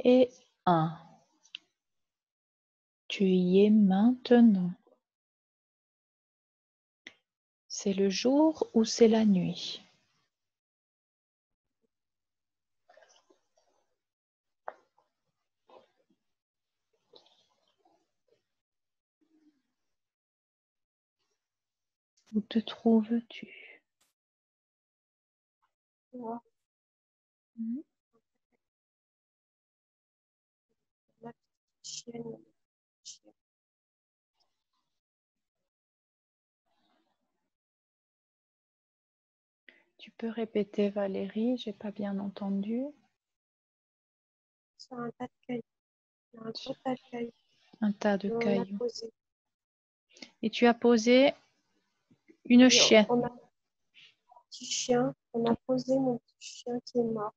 et 1. Tu y es maintenant. C'est le jour ou c'est la nuit? Où te trouves-tu? Moi, Mhm. la petite chienne. Tu peux répéter, Valérie, j'ai pas bien entendu. Sur un tas de cailloux. Il y a un gros tas de cailloux. Un tas de Et on a cailloux. posé. Et tu as posé une Et chienne. on a un petit chien. On a posé mon petit chien qui est mort.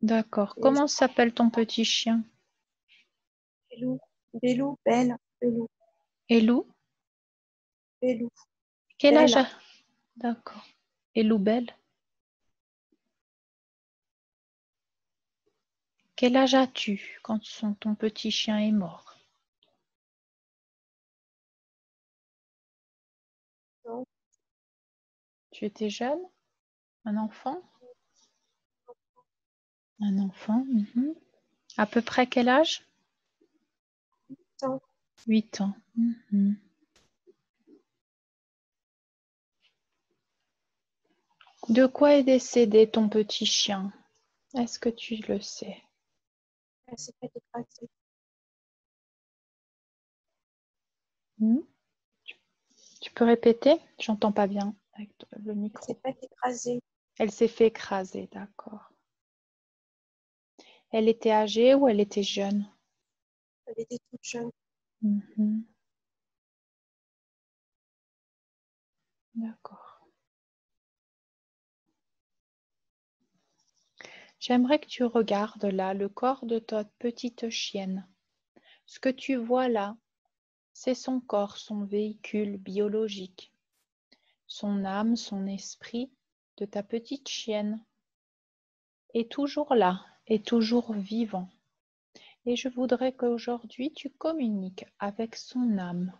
D'accord. Et Comment s'appelle ton petit chien? Bélou, Bélou, Belle, Bélou, Elou? Bélou, Quel âge Belle. a... D'accord. Elou Belle. Quel âge as-tu quand ton petit chien est mort? Non, Tu étais jeune? Un enfant? Un enfant. Mhm. À peu près quel âge? non, 8 ans. Mhm. De quoi est décédé ton petit chien? Est-ce que tu le sais? elle s'est fait écraser. Hmm. Tu peux répéter? J'entends pas bien avec le Elle s'est micro. fait écraser. Elle s'est fait écraser, d'accord. Elle était âgée ou elle était jeune? Elle était toute jeune. Mhm. D'accord. J'aimerais que tu regardes là le corps de ta petite chienne. Ce que tu vois là, c'est son corps, son véhicule biologique, son âme, son esprit de ta petite chienne est toujours là, est toujours vivant. Et je voudrais qu'aujourd'hui tu communiques avec son âme,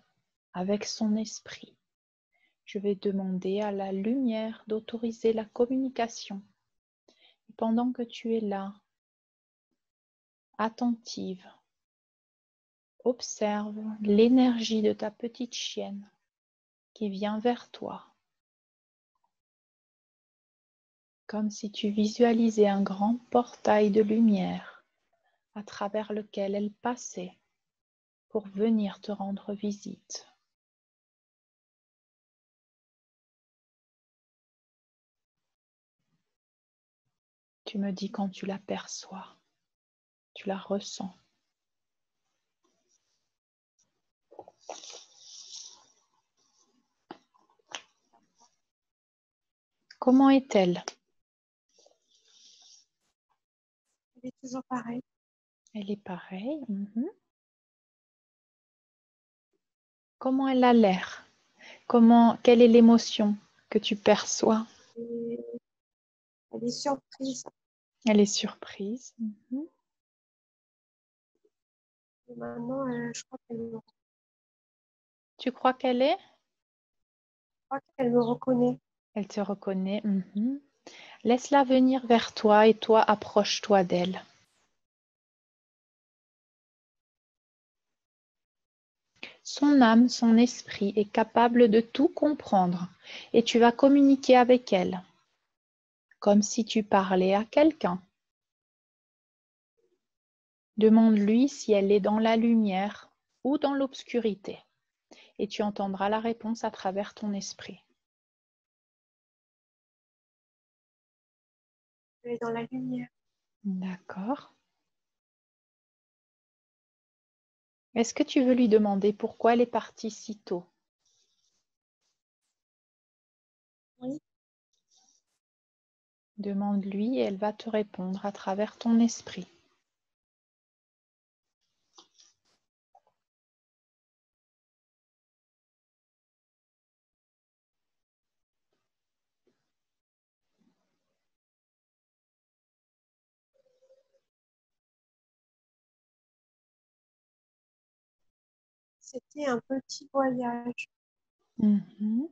avec son esprit. Je vais demander à la lumière d'autoriser la communication. Et pendant que tu es là, attentive, observe l'énergie de ta petite chienne qui vient vers toi, comme si tu visualisais un grand portail de lumière à travers lequel elle passait pour venir te rendre visite. Tu me dis quand tu l'aperçois, tu la ressens. Comment est-elle? Elle est toujours pareille. Elle est pareille. Comment elle a l'air? Quelle est l'émotion que tu perçois? Et elle est surprise. Elle est surprise. Et maintenant, je Tu crois qu'elle est? crois qu'elle me reconnaît. Elle te reconnaît. Laisse-la venir vers toi et toi, approche-toi d'elle. Son âme, son esprit est capable de tout comprendre et tu vas communiquer avec elle, comme si tu parlais à quelqu'un. Demande-lui si elle est dans la lumière ou dans l'obscurité et tu entendras la réponse à travers ton esprit. Elle est dans la lumière. D'accord. Est-ce que tu veux lui demander pourquoi elle est partie si tôt? Oui. Demande-lui et elle va te répondre à travers ton esprit. C'était un petit voyage. Mhm.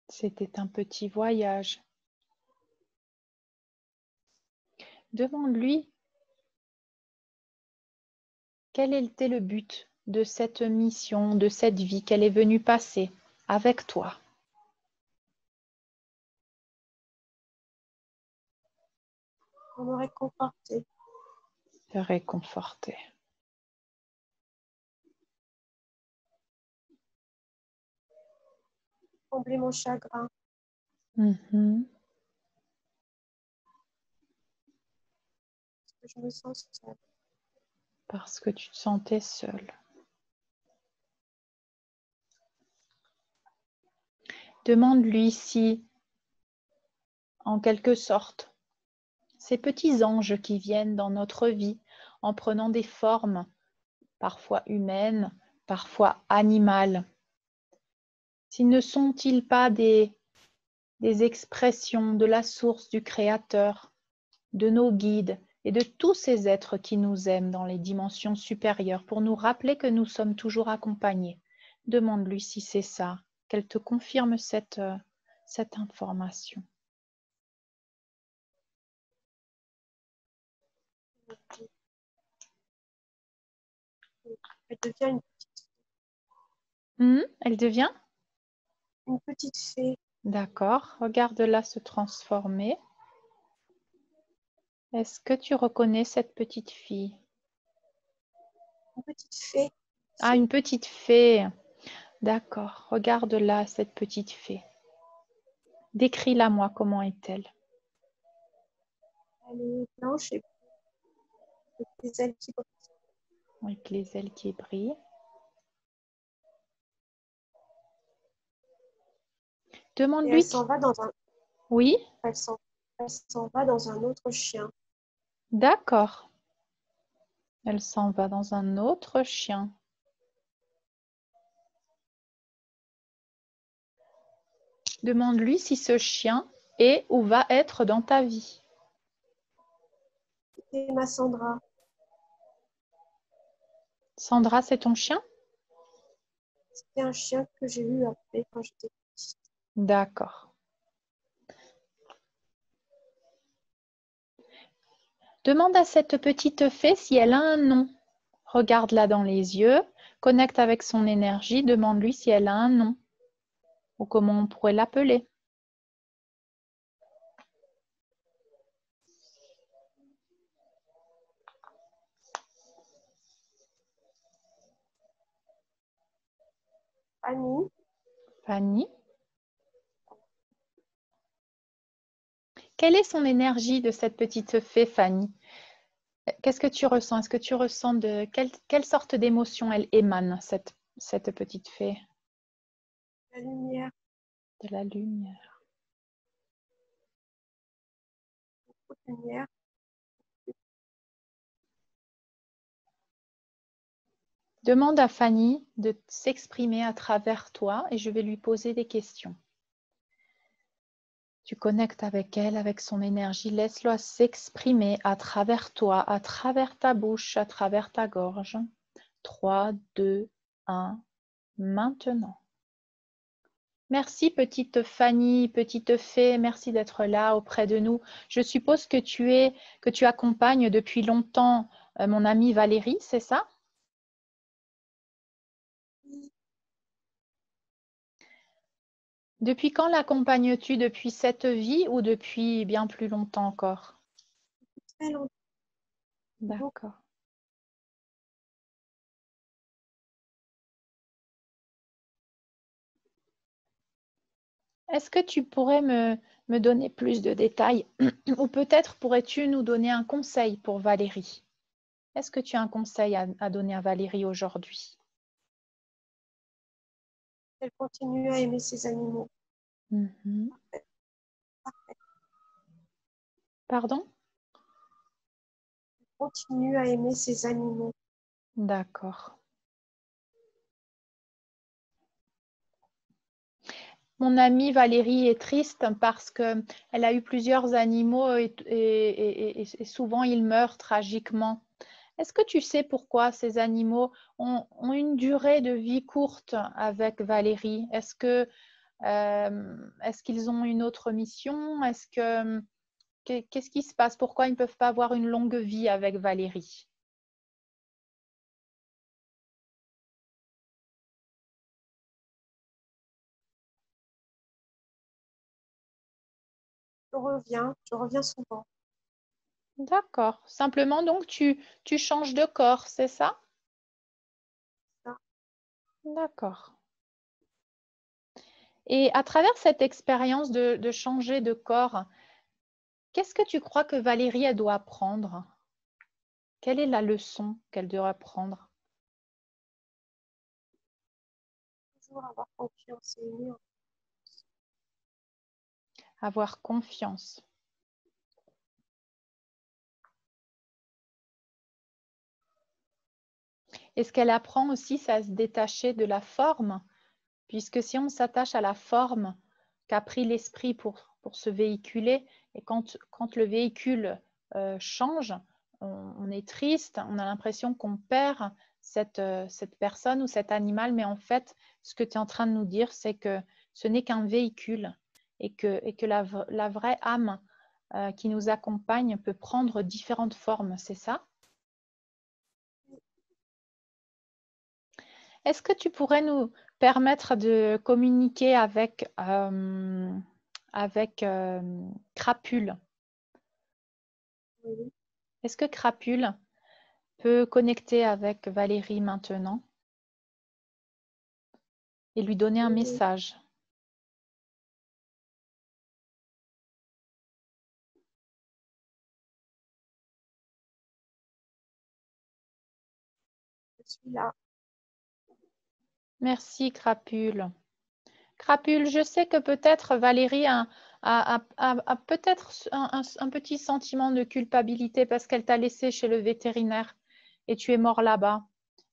C'était un petit voyage. Demande-lui quel était le but de cette mission, de cette vie qu'elle est venue passer avec toi. Pour me réconforter. Te réconforter. Combler mon chagrin. Mhm. Parce que je me sens seule. Parce que tu te sentais seule. Demande-lui si, en quelque sorte, ces petits anges qui viennent dans notre vie en prenant des formes, parfois humaines, parfois animales, s'ils ne sont-ils pas des expressions de la source du Créateur, de nos guides et de tous ces êtres qui nous aiment dans les dimensions supérieures pour nous rappeler que nous sommes toujours accompagnés. Demande-lui si c'est ça, qu'elle te confirme cette information. Elle devient Elle devient? une petite fée. D'accord, regarde-la se transformer. Est-ce que tu reconnais cette petite fille? Une petite fée. Ah, une petite fée. D'accord, regarde-la, cette petite fée. Décris-la moi, comment est-elle? Elle est blanche et avec des ailes qui brillent. Avec les ailes qui brillent. Et Demande-lui. elle s'en va dans un... Oui, Elle s'en va dans un autre chien. d'accord. Elle s'en va dans un autre chien. Demande-lui si ce chien est ou va être dans ta vie. C'était ma Sandra. Sandra, c'est ton chien? C'était un chien que j'ai eu après quand j'étais petite. D'accord. Demande à cette petite fée si elle a un nom. Regarde-la dans les yeux, connecte avec son énergie, demande-lui si elle a un nom ou comment on pourrait l'appeler. Annie, Fanny. Quelle est son énergie de cette petite fée, Fanny? Qu'est-ce que tu ressens? Est-ce que tu ressens de quelle sorte d'émotion elle émane, cette petite fée? la lumière, De la lumière. beaucoup de lumière. Demande à Fanny de s'exprimer à travers toi et je vais lui poser des questions. Tu connectes avec elle, avec son énergie. Laisse-la s'exprimer à travers toi, à travers ta bouche, à travers ta gorge. 3, 2, 1, maintenant. Merci petite Fanny, petite fée, merci d'être là auprès de nous. Je suppose que tu accompagnes depuis longtemps mon amie Valérie, c'est ça? Depuis quand l'accompagnes-tu? Depuis cette vie ou depuis bien plus longtemps encore? Très longtemps. D'accord. Est-ce que tu pourrais me donner plus de détails ou peut-être pourrais-tu nous donner un conseil pour Valérie? Est-ce que tu as un conseil à donner à Valérie aujourd'hui? Elle continue à aimer ses animaux. Mhm. Pardon? Elle continue à aimer ses animaux. D'accord. Mon amie Valérie est triste parce qu'elle a eu plusieurs animaux et souvent ils meurent tragiquement. Est-ce que tu sais pourquoi ces animaux ont une durée de vie courte avec Valérie? Est-ce qu'ils ont une autre mission? Qu'est-ce qui se passe? Pourquoi ils ne peuvent pas avoir une longue vie avec Valérie? Je reviens souvent. D'accord. Simplement, donc, tu changes de corps, c'est ça? Ça. D'accord. Et à travers cette expérience de changer de corps, qu'est-ce que tu crois que Valérie, elle doit apprendre? Quelle est la leçon qu'elle doit apprendre? Toujours avoir confiance et aimer. Avoir confiance. Est-ce qu'elle apprend aussi à se détacher de la forme? Puisque si on s'attache à la forme qu'a pris l'esprit pour se véhiculer, et quand le véhicule change, on est triste, on a l'impression qu'on perd cette personne ou cet animal, mais en fait, ce que tu es en train de nous dire, c'est que ce n'est qu'un véhicule et que la vraie âme qui nous accompagne peut prendre différentes formes, c'est ça? Est-ce que tu pourrais nous permettre de communiquer avec Crapule? Oui, Est-ce que Crapule peut connecter avec Valérie maintenant et lui donner un oui, oui. message? Je suis là. Merci Crapule. Crapule, je sais que peut-être Valérie a peut-être un petit sentiment de culpabilité parce qu'elle t'a laissé chez le vétérinaire et tu es mort là-bas.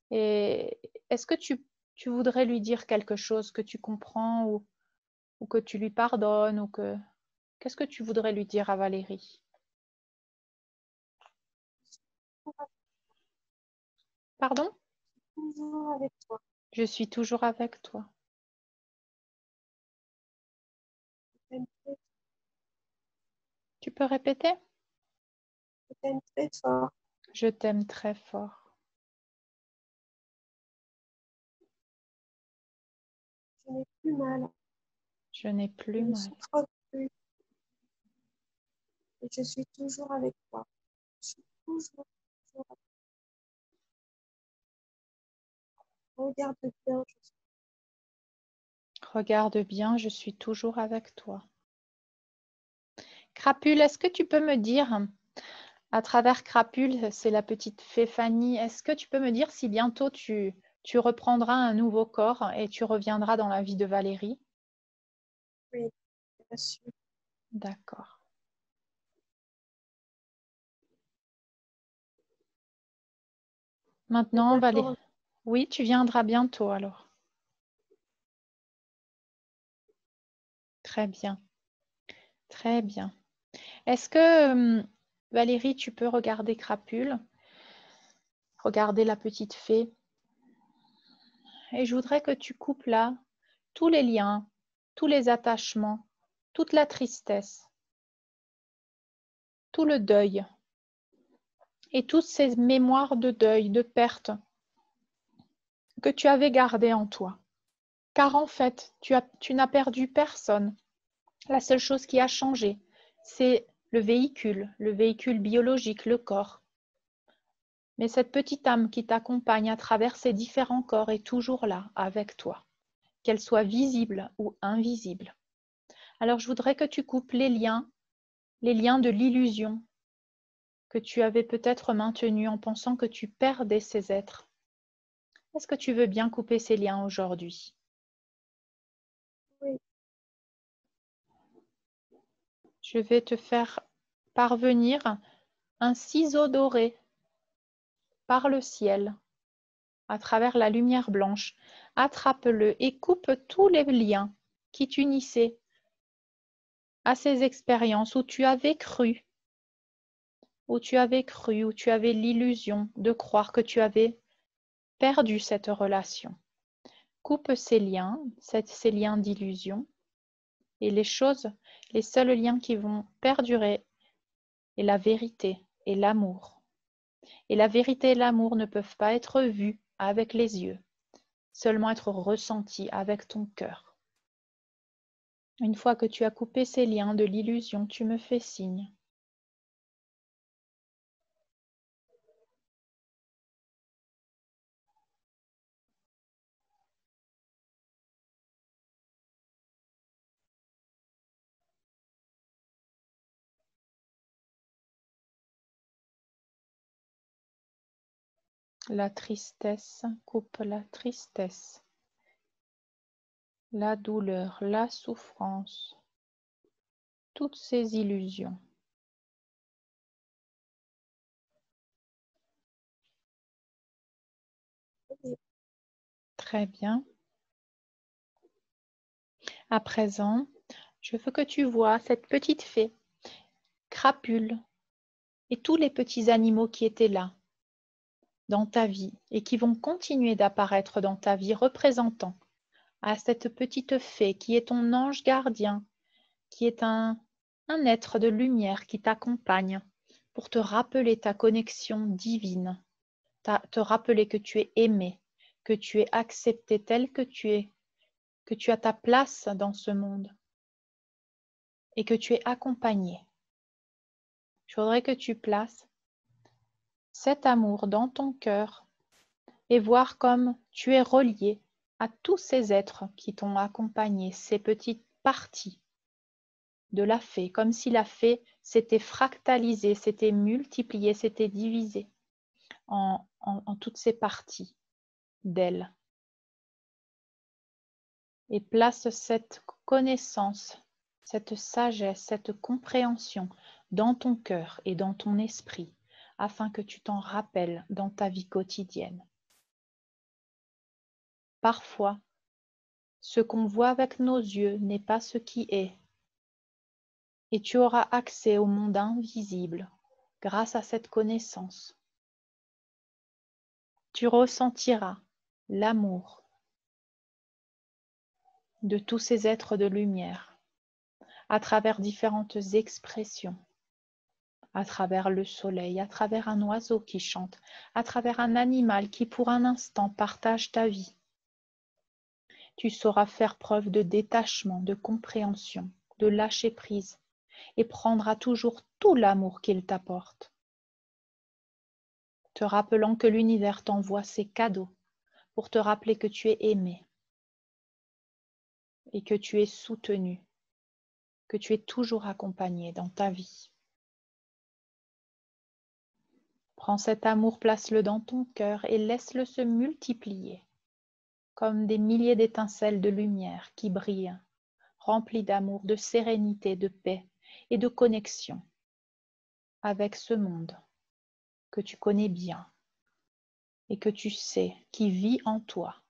Et est-ce que tu voudrais lui dire quelque chose que tu comprends ou que tu lui pardonnes ou que qu'est-ce que tu voudrais lui dire à Valérie? Pardon? Toujours avec toi. Je suis toujours avec toi. Je t'aime très, Tu peux répéter? je t'aime très fort. Je t'aime très fort. Je n'ai plus mal. Je n'ai Je plus ne mal. souffre plus. Et je suis toujours avec toi. Je suis toujours avec toi. Regarde bien. Regarde bien, je suis toujours avec toi. Crapule, est-ce que tu peux me dire, à travers Crapule, c'est la petite fée Fanny, est-ce que tu peux me dire si bientôt tu reprendras un nouveau corps et tu reviendras dans la vie de Valérie? Oui, bien sûr. D'accord. Je vais Maintenant, bientôt Valérie. Oui, tu viendras bientôt alors. Très bien. Très bien. Est-ce que, Valérie, tu peux regarder Crapule, regarder la petite fée? Et je voudrais que tu coupes là tous les liens, tous les attachements, toute la tristesse, tout le deuil et toutes ces mémoires de deuil, de perte que tu avais gardées en toi. Car en fait, tu n'as perdu personne. La seule chose qui a changé, c'est le véhicule biologique, le corps. Mais cette petite âme qui t'accompagne à travers ces différents corps est toujours là, avec toi, qu'elle soit visible ou invisible. Alors je voudrais que tu coupes les liens de l'illusion que tu avais peut-être maintenus en pensant que tu perdais ces êtres. Est-ce que tu veux bien couper ces liens aujourd'hui? Oui, Je vais te faire parvenir un ciseau doré par le ciel, à travers la lumière blanche. Attrape-le et coupe tous les liens qui t'unissaient à ces expériences où tu avais cru, où tu avais l'illusion de croire que tu avais perdu cette relation. Coupe ces liens, ces liens d'illusion, et les seuls liens qui vont perdurer, est la vérité et l'amour. Et la vérité et l'amour ne peuvent pas être vus avec les yeux, seulement être ressentis avec ton cœur. Une fois que tu as coupé ces liens de l'illusion, tu me fais signe. La tristesse, coupe la tristesse, la douleur, la souffrance, toutes ces illusions. Très bien. À présent, je veux que tu vois cette petite fée, Crapule, et tous les petits animaux qui étaient là dans ta vie et qui vont continuer d'apparaître dans ta vie, représentant à cette petite fée qui est ton ange gardien, qui est un être de lumière qui t'accompagne pour te rappeler ta connexion divine, te rappeler que tu es aimé, que tu es accepté tel que tu es, que tu as ta place dans ce monde et que tu es accompagné. Je voudrais que tu places cet amour dans ton cœur et voir comme tu es relié à tous ces êtres qui t'ont accompagné, ces petites parties de la fée, comme si la fée s'était fractalisée, s'était multipliée, s'était divisée en toutes ces parties d'elle. Et place cette connaissance, cette sagesse, cette compréhension dans ton cœur et dans ton esprit, afin que tu t'en rappelles dans ta vie quotidienne. Parfois, ce qu'on voit avec nos yeux n'est pas ce qui est, et tu auras accès au monde invisible grâce à cette connaissance. Tu ressentiras l'amour de tous ces êtres de lumière à travers différentes expressions, à travers le soleil, à travers un oiseau qui chante, à travers un animal qui pour un instant partage ta vie. Tu sauras faire preuve de détachement, de compréhension, de lâcher prise et prendras toujours tout l'amour qu'il t'apporte, te rappelant que l'univers t'envoie ses cadeaux pour te rappeler que tu es aimé et que tu es soutenu, que tu es toujours accompagné dans ta vie. Prends cet amour, place-le dans ton cœur et laisse-le se multiplier comme des milliers d'étincelles de lumière qui brillent, remplies d'amour, de sérénité, de paix et de connexion avec ce monde que tu connais bien et que tu sais qui vit en toi.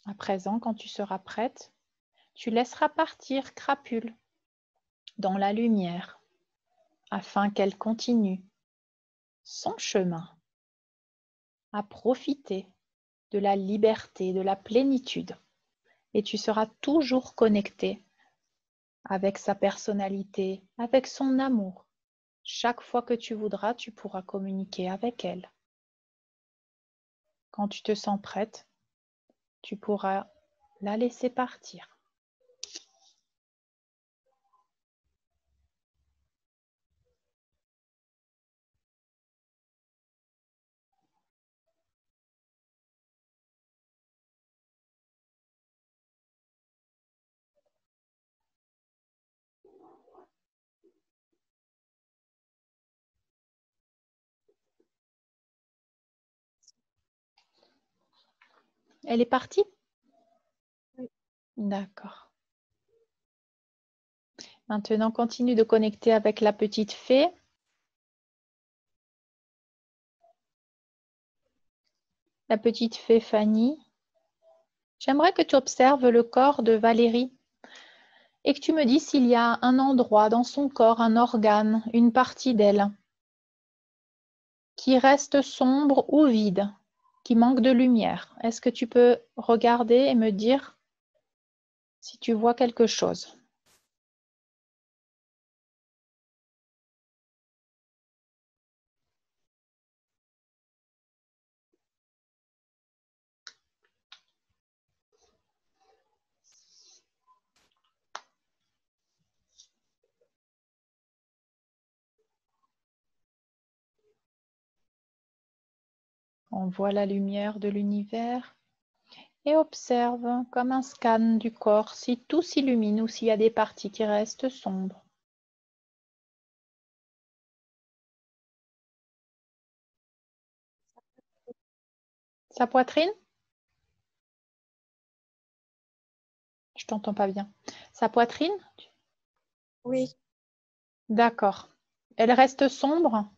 À présent, quand tu seras prête, tu laisseras partir Crapule dans la lumière afin qu'elle continue son chemin à profiter de la liberté, de la plénitude. Et tu seras toujours connecté avec sa personnalité, avec son amour. Chaque fois que tu voudras, tu pourras communiquer avec elle. Quand tu te sens prête, tu pourras la laisser partir. Elle est partie? Oui. D'accord. Maintenant, continue de connecter avec la petite fée. La petite fée Fanny, J'aimerais que tu observes le corps de Valérie et que tu me dises s'il y a un endroit dans son corps, un organe, une partie d'elle qui reste sombre ou vide, qui manque de lumière. Est-ce que tu peux regarder et me dire si tu vois quelque chose? On voit la lumière de l'univers et observe comme un scan du corps si tout s'illumine ou s'il y a des parties qui restent sombres. Sa poitrine? Je t'entends pas bien. Sa poitrine? Oui, D'accord. Elle reste sombre?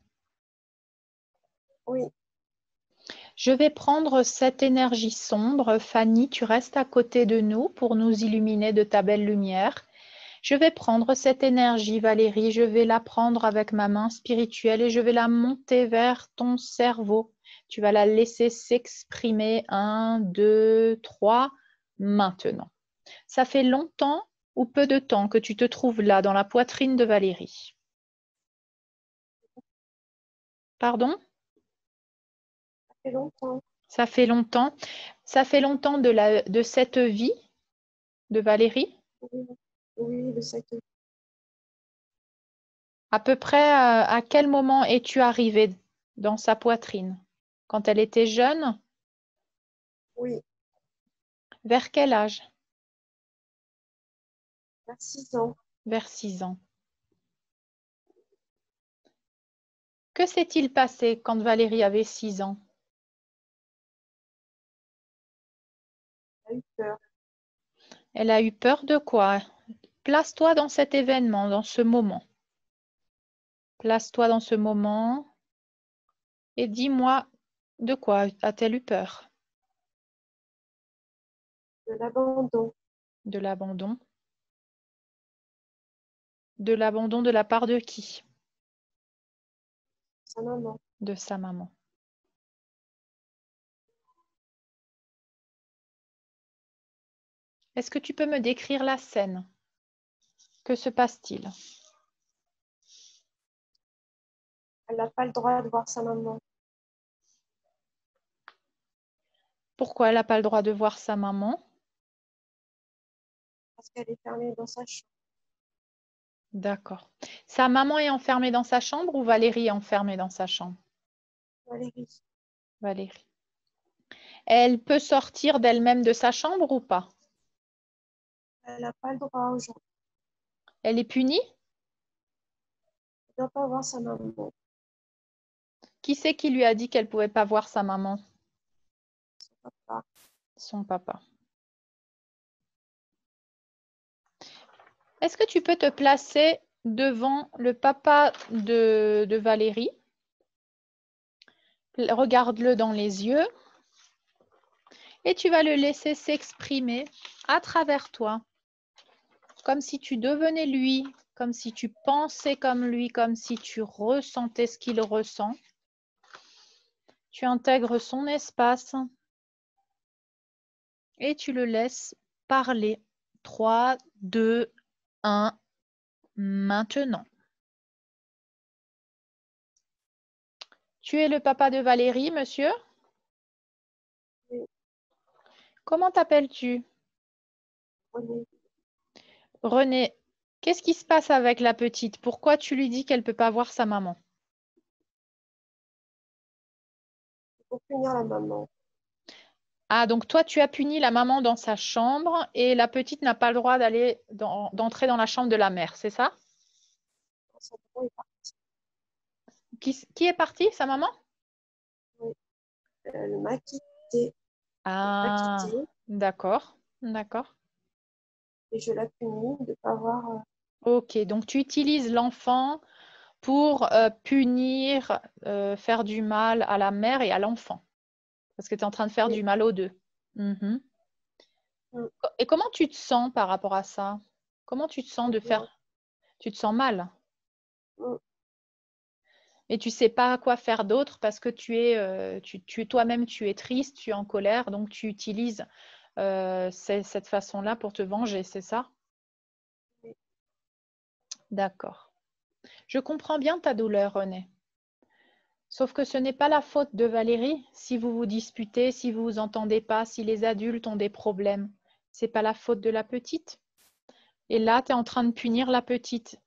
oui, Je vais prendre cette énergie sombre. Fanny, tu restes à côté de nous pour nous illuminer de ta belle lumière. Je vais prendre cette énergie, Valérie, je vais la prendre avec ma main spirituelle et je vais la monter vers ton cerveau. Tu vas la laisser s'exprimer. 1, 2, 3, maintenant. Ça fait longtemps ou peu de temps que tu te trouves là, dans la poitrine de Valérie? Pardon? ça fait longtemps. Ça fait longtemps. Ça fait longtemps de cette vie de Valérie? Oui, oui, de cette À peu près à quel moment es-tu arrivée dans sa poitrine? Quand elle était jeune? oui, Vers quel âge? vers 6 ans. Vers 6 ans. Que s'est-il passé quand Valérie avait 6 ans? Elle a eu peur. Elle a eu peur de quoi? Place-toi dans cet événement, dans ce moment. Place-toi dans ce moment et dis-moi de quoi a-t-elle eu peur? De l'abandon. De l'abandon. De l'abandon de la part de qui? Sa maman. De sa maman. Est-ce que tu peux me décrire la scène? Que se passe-t-il? Elle n'a pas le droit de voir sa maman. Pourquoi elle n'a pas le droit de voir sa maman? Parce qu'elle est fermée dans sa chambre. D'accord. Sa maman est enfermée dans sa chambre ou Valérie est enfermée dans sa chambre? Valérie, Valérie. Elle peut sortir d'elle-même de sa chambre ou pas? elle n'a pas le droit aujourd'hui. Elle est punie? Elle ne doit pas voir sa maman. Qui c'est qui lui a dit qu'elle ne pouvait pas voir sa maman? Papa. Son papa. Est-ce que tu peux te placer devant le papa de Valérie? Regarde-le dans les yeux et tu vas le laisser s'exprimer à travers toi, comme si tu devenais lui, comme si tu pensais comme lui, comme si tu ressentais ce qu'il ressent. Tu intègres son espace et tu le laisses parler. 3, 2, 1, maintenant. Tu es le papa de Valérie, monsieur? Oui, Comment t'appelles-tu? René. René. Qu'est-ce qui se passe avec la petite? Pourquoi tu lui dis qu'elle ne peut pas voir sa maman? Il faut punir la maman. Ah, donc toi, tu as puni la maman dans sa chambre et la petite n'a pas le droit d'entrer dans la chambre de la mère, c'est ça? Quand sa maman est partie. Qui est parti, sa maman? Oui. Elle m'a quitté. Elle m'a Ah, quitté d'accord, d'accord. et je la punis de ne pas voir. Ok, donc tu utilises l'enfant pour punir, faire du mal à la mère et à l'enfant, parce que tu es en train de faire Oui, du mal aux deux. Mhm. Mm. Et comment tu te sens par rapport à ça? Comment tu te sens de Bien. faire? Tu te sens mal Mm. et tu sais pas quoi faire d'autre parce que toi-même tu es triste, tu es en colère, donc tu utilises cette façon-là pour te venger, c'est ça? Oui. D'accord. Je comprends bien ta douleur, René. Sauf que ce n'est pas la faute de Valérie si vous vous disputez, si vous vous entendez pas, si les adultes ont des problèmes. C'est pas la faute de la petite. Et là, tu es en train de punir la petite.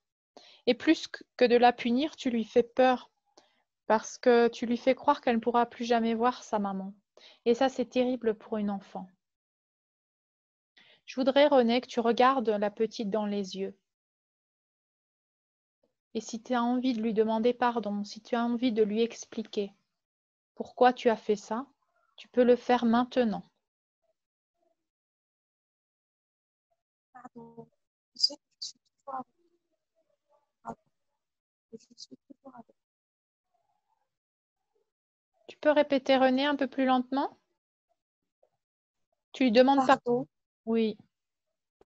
Et plus que de la punir, tu lui fais peur parce que tu lui fais croire qu'elle ne pourra plus jamais voir sa maman. Et ça, c'est terrible pour une enfant. Je voudrais, René, que tu regardes la petite dans les yeux. Et si tu as envie de lui demander pardon, si tu as envie de lui expliquer pourquoi tu as fait ça, tu peux le faire maintenant. Pardon. Je sais que je suis toujours avec toi. Je suis toujours avec Tu peux répéter, René, un peu plus lentement? Tu lui demandes toi. pas. Pardon. Oui,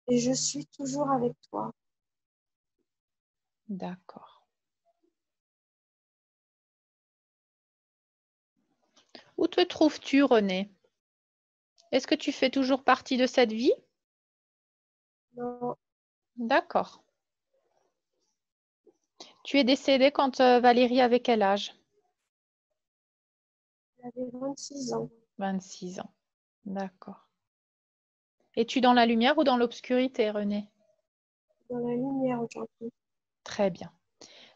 Et je suis toujours avec toi. d'accord. Où te trouves-tu, René? Est-ce que tu fais toujours partie de cette vie? Non, D'accord. Tu es décédée quand Valérie avait quel âge? j'avais 26 ans. 26 ans. D'accord. Es-tu dans la lumière ou dans l'obscurité, René? Dans la lumière aujourd'hui. Très bien.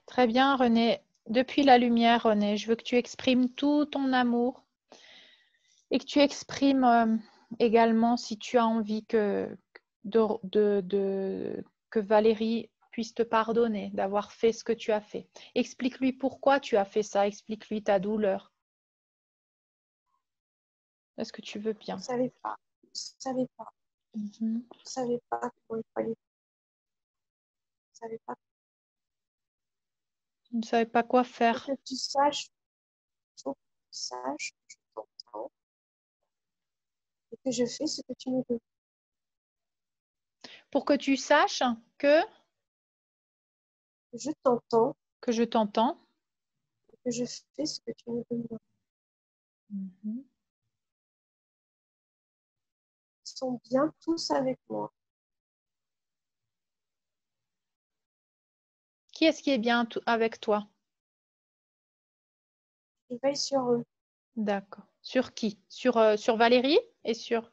Très bien, René. Depuis la lumière, René, je veux que tu exprimes tout ton amour et que tu exprimes également si tu as envie que Valérie puisse te pardonner d'avoir fait ce que tu as fait. Explique-lui pourquoi tu as fait ça. Explique-lui ta douleur. Est-ce que tu veux Je ne bien? savais pas. Je ne savais pas. Mhm. Je ne savais pas comment il fallait. Je ne savais pas. Tu ne savais pas quoi Faut faire. que tu saches, faut que tu saches que je t'entends et que je fais ce que tu me veux. Pour que tu saches que, Je t'entends que je t'entends. et que je fais ce que tu me demandes. Mhm. Ils sont bien tous avec moi. Qui est-ce qui est bien avec toi? Je veille sur eux, D'accord. Sur qui? Sur Valérie et sur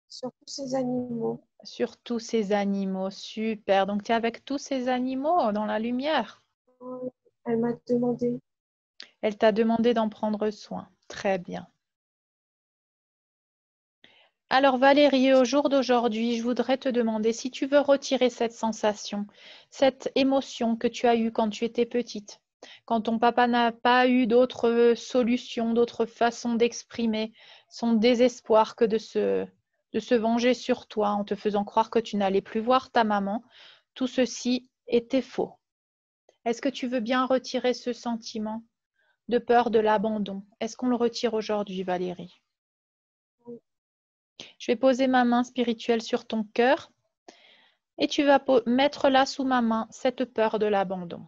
tous ces animaux. sur tous ces animaux. Super. Donc, tu es avec tous ces animaux dans la lumière. Elle m'a demandé, Elle t'a demandé d'en prendre soin. Très bien. Alors, Valérie, au jour d'aujourd'hui, je voudrais te demander si tu veux retirer cette sensation, cette émotion que tu as eue quand tu étais petite, quand ton papa n'a pas eu d'autre solution, d'autre façon d'exprimer son désespoir que de se venger sur toi en te faisant croire que tu n'allais plus voir ta maman. Tout ceci était faux. Est-ce que tu veux bien retirer ce sentiment de peur de l'abandon? Est-ce qu'on le retire aujourd'hui, Valérie? Je vais poser ma main spirituelle sur ton cœur et tu vas mettre là sous ma main cette peur de l'abandon.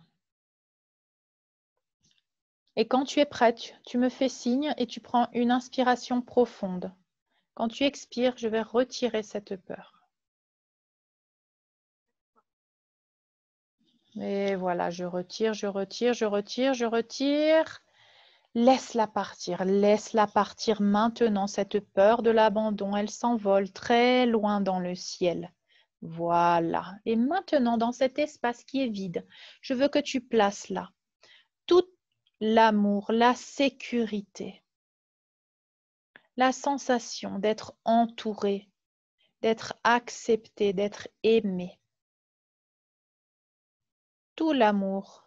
Et quand tu es prête, tu me fais signe et tu prends une inspiration profonde. Quand tu expires, je vais retirer cette peur. Et voilà, je retire, je retire, je retire, je retire. Laisse-la partir maintenant, cette peur de l'abandon. Elle s'envole très loin dans le ciel. Voilà. Et maintenant, dans cet espace qui est vide, je veux que tu places là tout l'amour, la sécurité, la sensation d'être entouré, d'être accepté, d'être aimé. Tout l'amour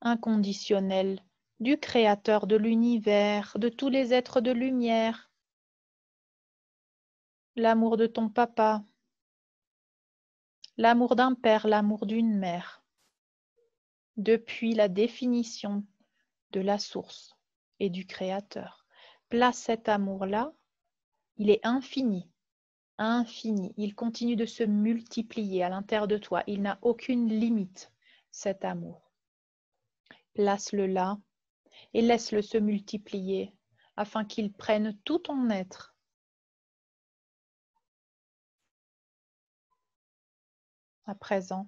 inconditionnel du Créateur de l'univers, de tous les êtres de lumière, l'amour de ton papa, l'amour d'un père, l'amour d'une mère, depuis la définition de la source et du Créateur. Place cet amour-là, il est infini. infini. Il continue de se multiplier à l'intérieur de toi. Il n'a aucune limite, cet amour. Place-le là et laisse-le se multiplier afin qu'il prenne tout ton être. À présent,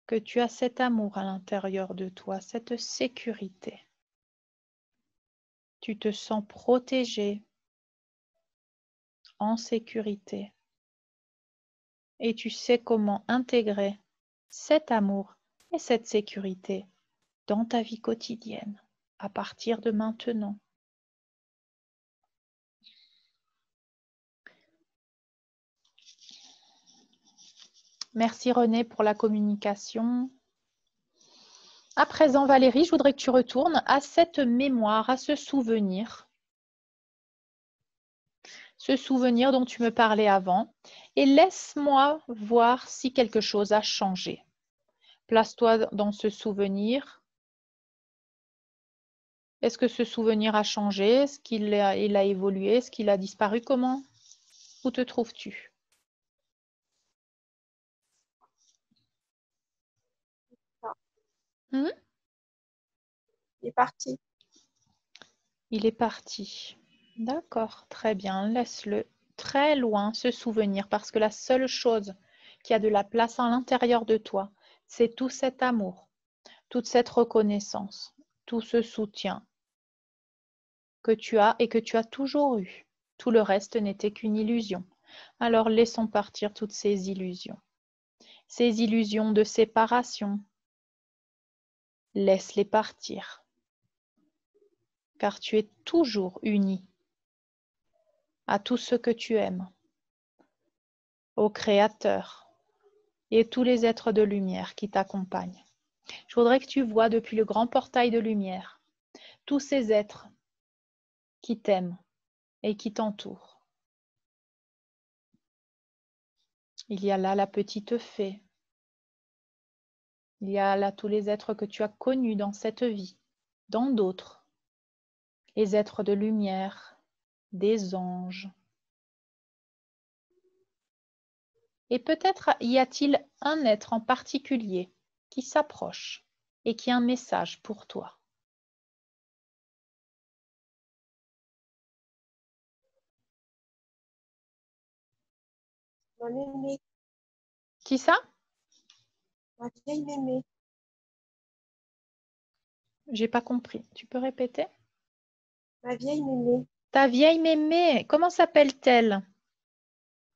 que tu as cet amour à l'intérieur de toi, cette sécurité. Tu te sens protégé, en sécurité. Et tu sais comment intégrer cet amour et cette sécurité dans ta vie quotidienne à partir de maintenant. Merci René pour la communication. À présent, Valérie, je voudrais que tu retournes à cette mémoire, à ce souvenir dont tu me parlais avant, et laisse-moi voir si quelque chose a changé. Place-toi dans ce souvenir. Est-ce que ce souvenir a changé? Est-ce qu'il a évolué? Est-ce qu'il a disparu? Comment? Où te trouves-tu? Il est parti. Il est parti. D'accord, très bien. Laisse-le très loin, ce souvenir, parce que la seule chose qui a de la place à l'intérieur de toi, c'est tout cet amour, toute cette reconnaissance, tout ce soutien que tu as et que tu as toujours eu. Tout le reste n'était qu'une illusion. Alors laissons partir toutes ces illusions de séparation. Laisse-les partir, car tu es toujours uni à tout ce que tu aimes, au Créateur et tous les êtres de lumière qui t'accompagnent. Je voudrais que tu vois depuis le grand portail de lumière tous ces êtres qui t'aiment et qui t'entourent. Il y a là la petite fée. Il y a là tous les êtres que tu as connus dans cette vie, dans d'autres. Les êtres de lumière, des anges. Et peut-être y a-t-il un être en particulier qui s'approche et qui a un message pour toi. Ma mémé, Qui ça? ma vieille mémé, J'ai pas compris. Tu peux répéter? ma vieille mémé, Ta vieille mémé, comment s'appelle-t-elle?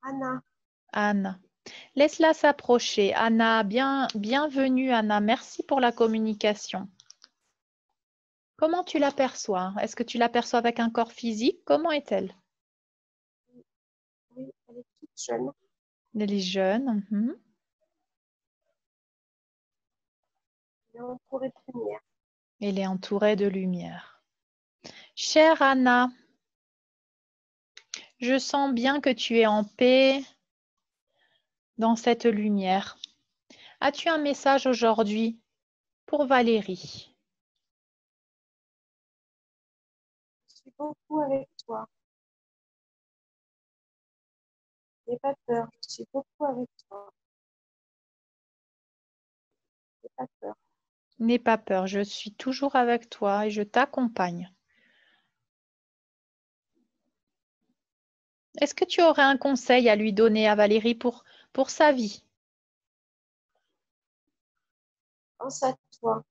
Anna. Anne. Laisse-la s'approcher. Anna, bienvenue Anna. Merci pour la communication. Comment tu l'aperçois? Est-ce que tu l'aperçois avec un corps physique? Comment est-elle? Oui, elle est toute jeune. Elle est jeune. Elle est entourée de lumière. Elle est entourée de lumière. Chère Anna, je sens bien que tu es en paix dans cette lumière. As-tu un message aujourd'hui pour Valérie? Je suis beaucoup avec toi. N'aie pas peur, je suis beaucoup avec toi. N'aie pas peur. N'aie pas peur, je suis toujours avec toi et je t'accompagne. Est-ce que tu aurais un conseil à lui donner à Valérie pour sa vie? Pense à toi.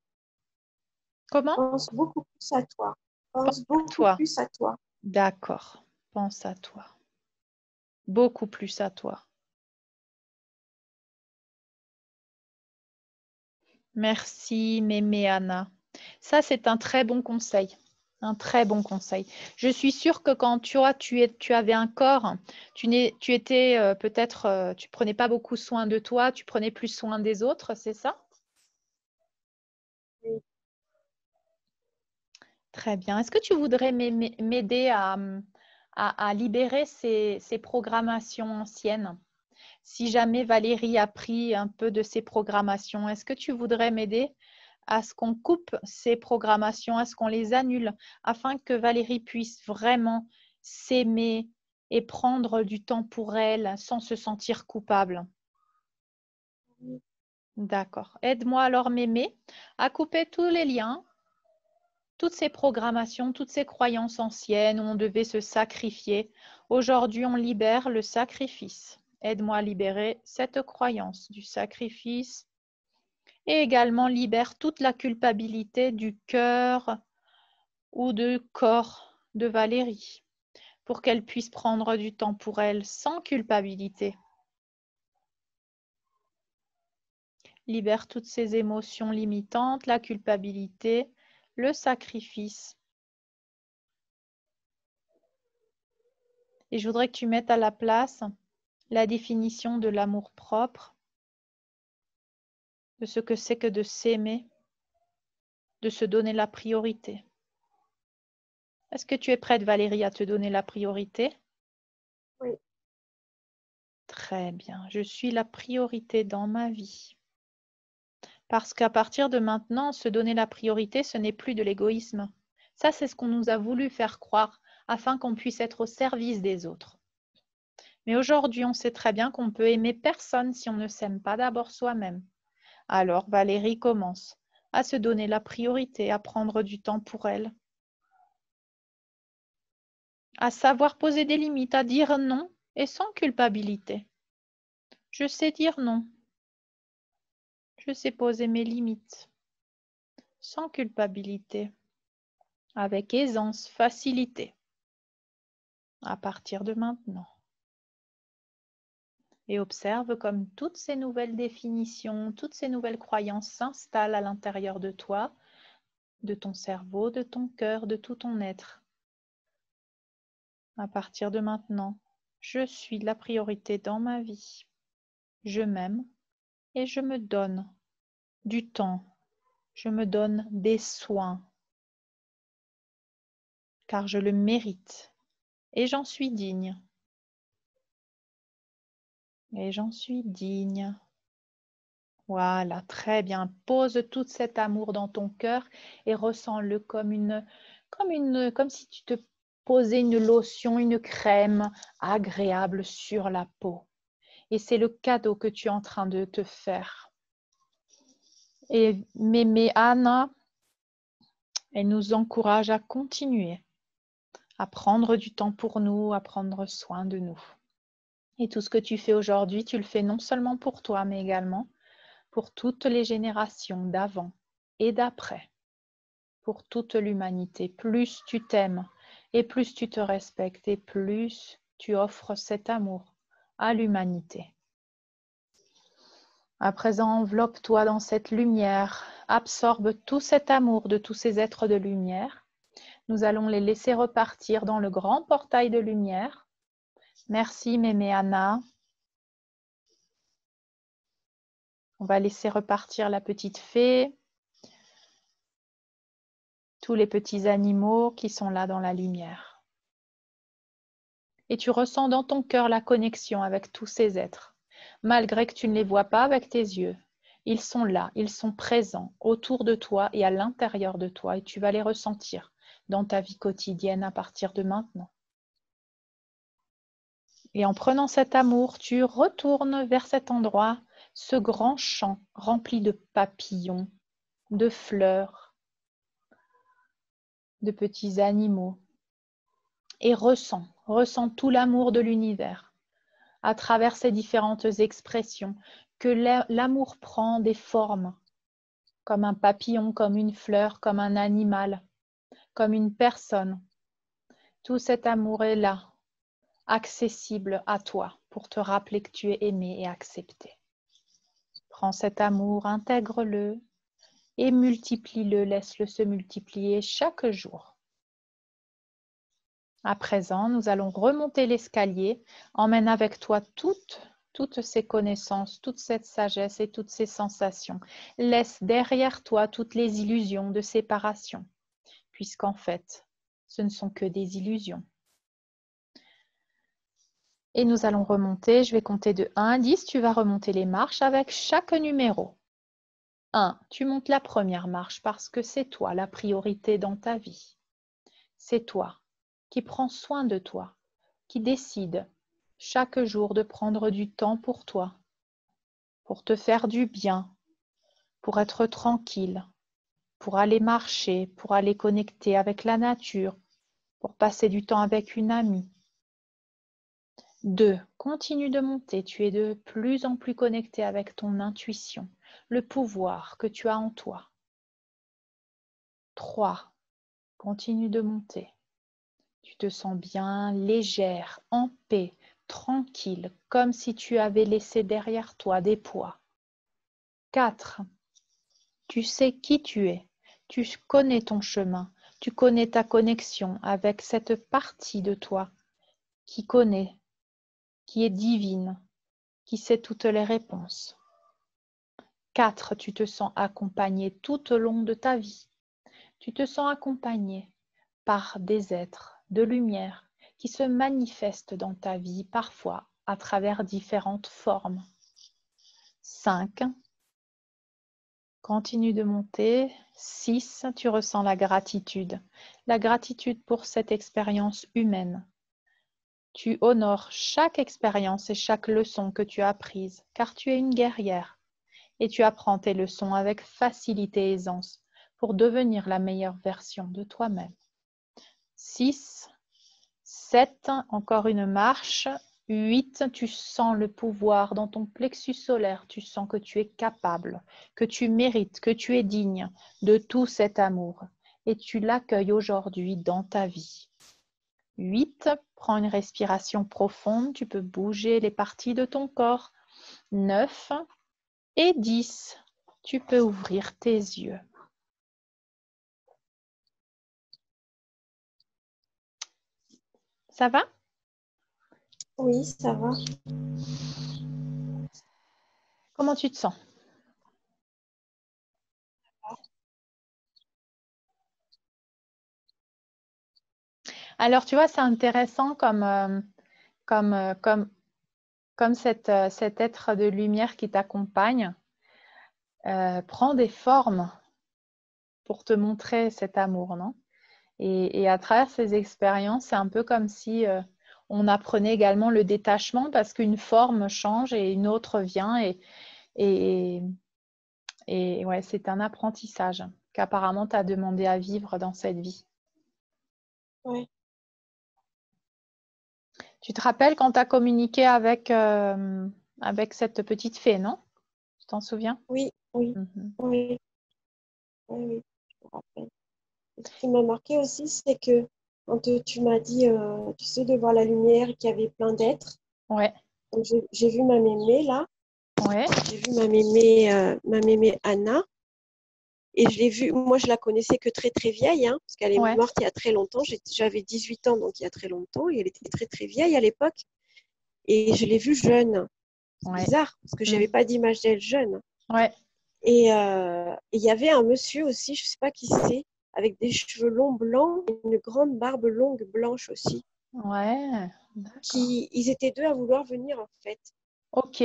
Comment? Pense beaucoup plus à toi. Pense Pense à beaucoup toi. plus à toi. D'accord. Pense à toi. Beaucoup plus à toi. Merci, Mémé Anna. Ça, c'est un très bon conseil. Un très bon conseil. Je suis sûre que quand tu avais un corps, tu étais peut-être, tu prenais pas beaucoup soin de toi, tu prenais plus soin des autres, c'est ça? Oui. Très bien. Est-ce que tu voudrais m'aider à libérer ces programmations anciennes? Si jamais Valérie a pris un peu de ces programmations, est-ce que tu voudrais m'aider à ce qu'on coupe ces programmations, à ce qu'on les annule, afin que Valérie puisse vraiment s'aimer et prendre du temps pour elle sans se sentir coupable. Oui. D'accord. Aide-moi alors, Mémé, à couper tous les liens, toutes ces programmations, toutes ces croyances anciennes où on devait se sacrifier. Aujourd'hui, on libère le sacrifice. Aide-moi à libérer cette croyance du sacrifice et également libère toute la culpabilité du cœur ou du corps de Valérie pour qu'elle puisse prendre du temps pour elle sans culpabilité. Libère toutes ces émotions limitantes, la culpabilité, le sacrifice. Et je voudrais que tu mettes à la place la définition de l'amour-propre, de ce que c'est que de s'aimer, de se donner la priorité. Est-ce que tu es prête, Valérie, à te donner la priorité? Oui. Très bien. Je suis la priorité dans ma vie. Parce qu'à partir de maintenant, se donner la priorité, ce n'est plus de l'égoïsme. Ça, c'est ce qu'on nous a voulu faire croire afin qu'on puisse être au service des autres. Mais aujourd'hui, on sait très bien qu'on peut aimer personne si on ne s'aime pas d'abord soi-même. Alors, Valérie commence à se donner la priorité, à prendre du temps pour elle, à savoir poser des limites, à dire non et sans culpabilité. Je sais dire non. Je sais poser mes limites sans culpabilité, avec aisance, facilité, à partir de maintenant. Et observe comme toutes ces nouvelles définitions, toutes ces nouvelles croyances s'installent à l'intérieur de toi, de ton cerveau, de ton cœur, de tout ton être. À partir de maintenant, je suis la priorité dans ma vie. Je m'aime et je me donne du temps. Je me donne des soins, car je le mérite et j'en suis digne. Et j'en suis digne. Voilà, très bien. Pose tout cet amour dans ton cœur et ressens-le comme si tu te posais une lotion, une crème agréable sur la peau. Et c'est le cadeau que tu es en train de te faire. Et Mémé Anna, elle nous encourage à continuer, à prendre du temps pour nous, à prendre soin de nous. Et tout ce que tu fais aujourd'hui, tu le fais non seulement pour toi, mais également pour toutes les générations d'avant et d'après, pour toute l'humanité. Plus tu t'aimes et plus tu te respectes et plus tu offres cet amour à l'humanité. À présent, enveloppe-toi dans cette lumière, absorbe tout cet amour de tous ces êtres de lumière. Nous allons les laisser repartir dans le grand portail de lumière. Merci Mémé Anna. On va laisser repartir la petite fée, tous les petits animaux qui sont là dans la lumière. Et tu ressens dans ton cœur la connexion avec tous ces êtres, malgré que tu ne les vois pas avec tes yeux. Ils sont là, ils sont présents autour de toi et à l'intérieur de toi et tu vas les ressentir dans ta vie quotidienne à partir de maintenant. Et en prenant cet amour, tu retournes vers cet endroit, ce grand champ rempli de papillons, de fleurs, de petits animaux. Et ressens tout l'amour de l'univers à travers ces différentes expressions, que l'amour prend des formes, comme un papillon, comme une fleur, comme un animal, comme une personne. Tout cet amour est là, accessible à toi, pour te rappeler que tu es aimé et accepté. Prends cet amour, intègre-le et multiplie-le, laisse-le se multiplier chaque jour. À présent, nous allons remonter l'escalier. Emmène avec toi toutes ces connaissances, toute cette sagesse et toutes ces sensations. Laisse derrière toi toutes les illusions de séparation, puisqu'en fait, ce ne sont que des illusions. Et nous allons remonter, je vais compter de 1 à 10, tu vas remonter les marches avec chaque numéro. 1, tu montes la première marche parce que c'est toi la priorité dans ta vie. C'est toi qui prends soin de toi, qui décide chaque jour de prendre du temps pour toi, pour te faire du bien, pour être tranquille, pour aller marcher, pour aller connecter avec la nature, pour passer du temps avec une amie. 2. Continue de monter, tu es de plus en plus connecté avec ton intuition, le pouvoir que tu as en toi. 3. Continue de monter. Tu te sens bien, légère, en paix, tranquille, comme si tu avais laissé derrière toi des poids. 4. Tu sais qui tu es, tu connais ton chemin, tu connais ta connexion avec cette partie de toi qui connaît, qui est divine, qui sait toutes les réponses. 4. Tu te sens accompagné tout au long de ta vie. Tu te sens accompagné par des êtres de lumière qui se manifestent dans ta vie parfois à travers différentes formes. 5. Continue de monter. 6. Tu ressens la gratitude. La gratitude pour cette expérience humaine. Tu honores chaque expérience et chaque leçon que tu as apprise, car tu es une guerrière et tu apprends tes leçons avec facilité et aisance pour devenir la meilleure version de toi-même. 6. 7. Encore une marche. 8. Tu sens le pouvoir dans ton plexus solaire. Tu sens que tu es capable, que tu mérites, que tu es digne de tout cet amour. Et tu l'accueilles aujourd'hui dans ta vie. 8. Prends une respiration profonde. Tu peux bouger les parties de ton corps. 9. Et 10. Tu peux ouvrir tes yeux. Ça va? Oui, ça va. Comment tu te sens? Alors, tu vois, c'est intéressant comme cet être de lumière qui t'accompagne prend des formes pour te montrer cet amour, non? Et à travers ces expériences, c'est un peu comme si on apprenait également le détachement parce qu'une forme change et une autre vient et, et ouais, c'est un apprentissage qu'apparemment tu as demandé à vivre dans cette vie. Ouais. Tu te rappelles quand tu as communiqué avec cette petite fée, non? Tu t'en souviens? Oui, oui, Mhm. oui, oui, oui, je me rappelle. Et ce qui m'a marqué aussi, c'est que quand tu m'as dit, tu sais, de voir la lumière et qu'il y avait plein d'êtres, Ouais, donc j'ai vu ma mémé là, ouais, j'ai vu ma mémé Anna, et je l'ai vue, moi je la connaissais que très très vieille, hein, parce qu'elle est ouais, morte il y a très longtemps, j'avais 18 ans, donc il y a très longtemps, et elle était très très vieille à l'époque, et je l'ai vue jeune. C'est ouais, bizarre, parce que j'avais mm, pas d'image d'elle jeune. ouais, Et il y avait un monsieur aussi, je sais pas qui c'est, avec des cheveux longs blancs, et une grande barbe longue blanche aussi. ouais, d'accord. Ils étaient deux à vouloir venir en fait. Ok,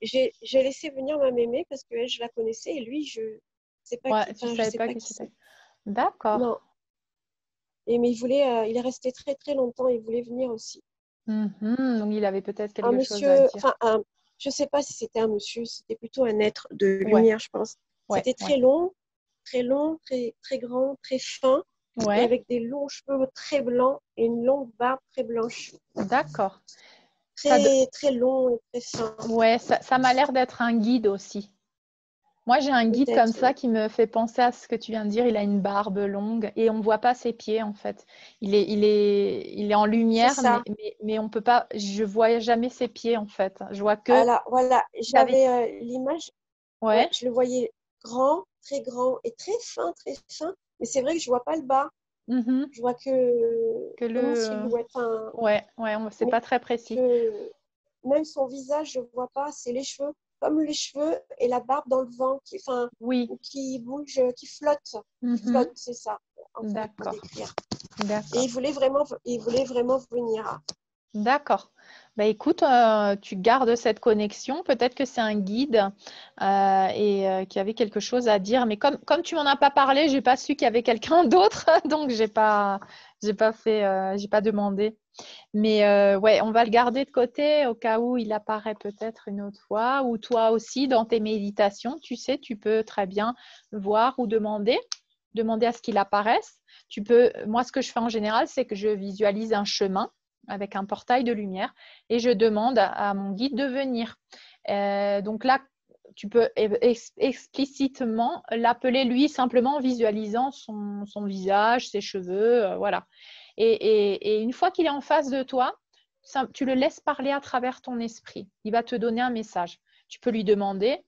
J'ai laissé venir ma mémé parce que elle, je la connaissais et lui, je sais pas qui, ouais, tu enfin, je savais sais pas pas qui qui c'était. c'est. D'accord. Non. Et mais il est resté très très longtemps. Il voulait venir aussi. Mhm. Donc il avait peut-être Un quelque chose à monsieur, dire. enfin, je sais pas si c'était un monsieur, c'était plutôt un être de Ouais, lumière, je pense. ouais, C'était ouais, très long, très très grand, très fin et ouais, avec des longs cheveux très blancs et une longue barbe très blanche. d'accord. Ça, Très très long et très fin, ouais, ça m'a l'air d'être un guide aussi. Moi, j'ai un guide comme peut-être. ça qui me fait penser à ce que tu viens de dire. Il a une barbe longue et on ne voit pas ses pieds en fait. Il est en C'est lumière, ça. mais on peut pas. Je vois jamais ses pieds en fait. Je vois que Alors voilà, il avait. j'avais l'image. Ouais, Ouais. je le voyais grand et très fin. Mais c'est vrai que je vois pas le bas. Mhm. Je vois Que une le. silhouette. Enfin, Ouais, c'est mais pas très précis. même son visage, je vois pas. C'est les cheveux, comme les cheveux et la barbe dans le vent, enfin, Oui. qui bouge, qui flotte. Qui Mhm. flotte, c'est ça, en fait, pour D'accord. décrire. Et D'accord. il voulait vraiment venir. D'accord. Bah, écoute, tu gardes cette connexion. Peut-être que c'est un guide et qui avait quelque chose à dire. Mais comme tu m'en as pas parlé, j'ai pas su qu'il y avait quelqu'un d'autre, donc j'ai pas fait, j'ai pas demandé. Mais ouais, on va le garder de côté au cas où il apparaît peut-être une autre fois. Ou toi aussi, dans tes méditations, tu sais, tu peux très bien voir ou demander à ce qu'il apparaisse. Moi, ce que je fais en général, c'est que je visualise un chemin avec un portail de lumière et je demande à mon guide de venir. Donc là, tu peux explicitement l'appeler lui simplement en visualisant son visage, ses cheveux, voilà. Et une fois qu'il est en face de toi, tu le laisses parler à travers ton esprit. Il va te donner un message. Tu peux lui demander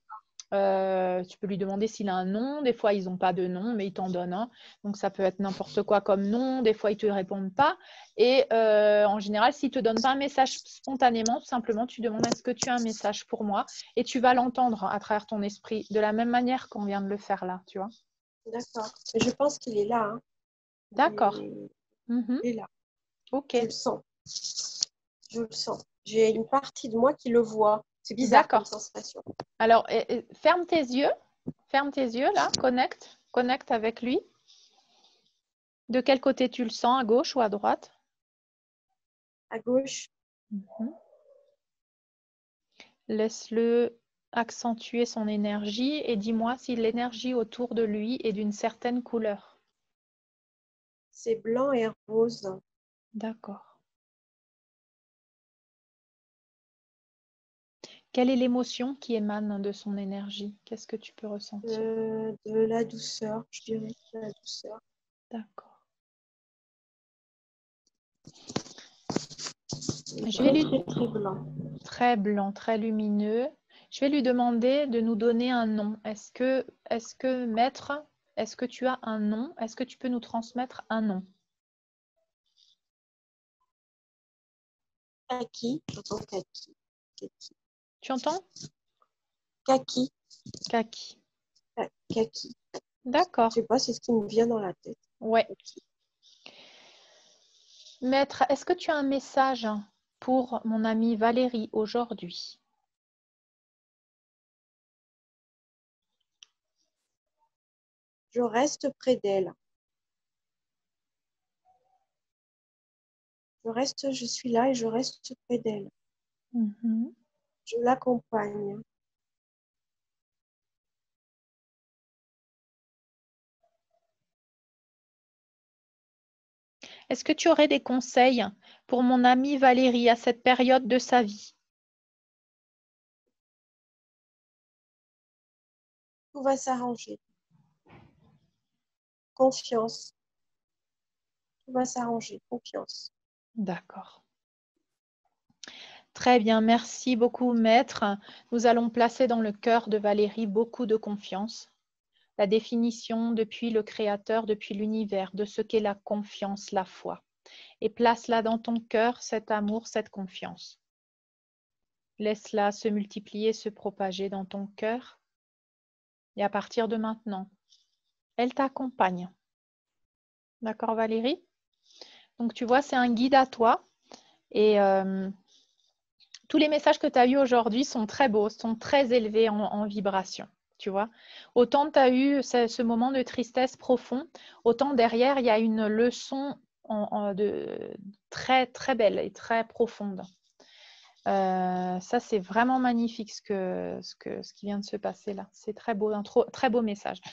s'il a un nom. Des fois, ils n'ont pas de nom, mais ils t'en donnent un. Donc, ça peut être n'importe quoi comme nom. Des fois, ils ne te répondent pas. Et en général, s'ils ne te donnent pas un message spontanément, tout simplement, tu demandes est-ce que tu as un message pour moi? Et tu vas l'entendre à travers ton esprit, de la même manière qu'on vient de le faire là, tu vois. D'accord. Je pense qu'il est là. Hein. D'accord. Il est là. Ok. Je le sens. Je le sens. J'ai une partie de moi qui le voit. C'est bizarre comme D'accord. sensation. Alors, ferme tes yeux. Ferme tes yeux là. Connecte avec lui. De quel côté tu le sens, à gauche ou à droite? À gauche. Laisse-le accentuer son énergie et dis-moi si l'énergie autour de lui est d'une certaine couleur. C'est blanc et rose. D'accord. Quelle est l'émotion qui émane de son énergie? Qu'est-ce que tu peux ressentir? De la douceur, je dirais. De la douceur. D'accord. Je vais lui... Très blanc. Très blanc, très lumineux. Je vais lui demander de nous donner un nom. Est-ce que maître, est-ce que tu as un nom? Est-ce que tu peux nous transmettre un nom? Kaki. J'entends kaki. Kaki. Tu entends? Kaki. Kaki. Kaki. D'accord. Je sais pas, c'est ce qui me vient dans la tête. Ouais. Kaki. Maître, est-ce que tu as un message pour mon amie Valérie aujourd'hui? Je reste près d'elle. Je suis là et je reste près d'elle. Je l'accompagne. Est-ce que tu aurais des conseils pour mon amie Valérie à cette période de sa vie? Tout va s'arranger. Confiance. Tout va s'arranger. Confiance. D'accord. Très bien, merci beaucoup, maître. Nous allons placer dans le cœur de Valérie beaucoup de confiance. La définition depuis le Créateur, depuis l'univers, de ce qu'est la confiance, la foi. Et place-la dans ton cœur, cet amour, cette confiance. Laisse-la se multiplier, se propager dans ton cœur. Et à partir de maintenant, elle t'accompagne. D'accord, Valérie? Donc, tu vois, c'est un guide à toi. Et tous les messages que tu as eus aujourd'hui sont très beaux, sont très élevés en vibration. Tu vois, autant tu as eu ce moment de tristesse profond, autant derrière, il y a une leçon très, très belle et très profonde. Ça, c'est vraiment magnifique ce qui vient de se passer là. C'est très beau, très beau message.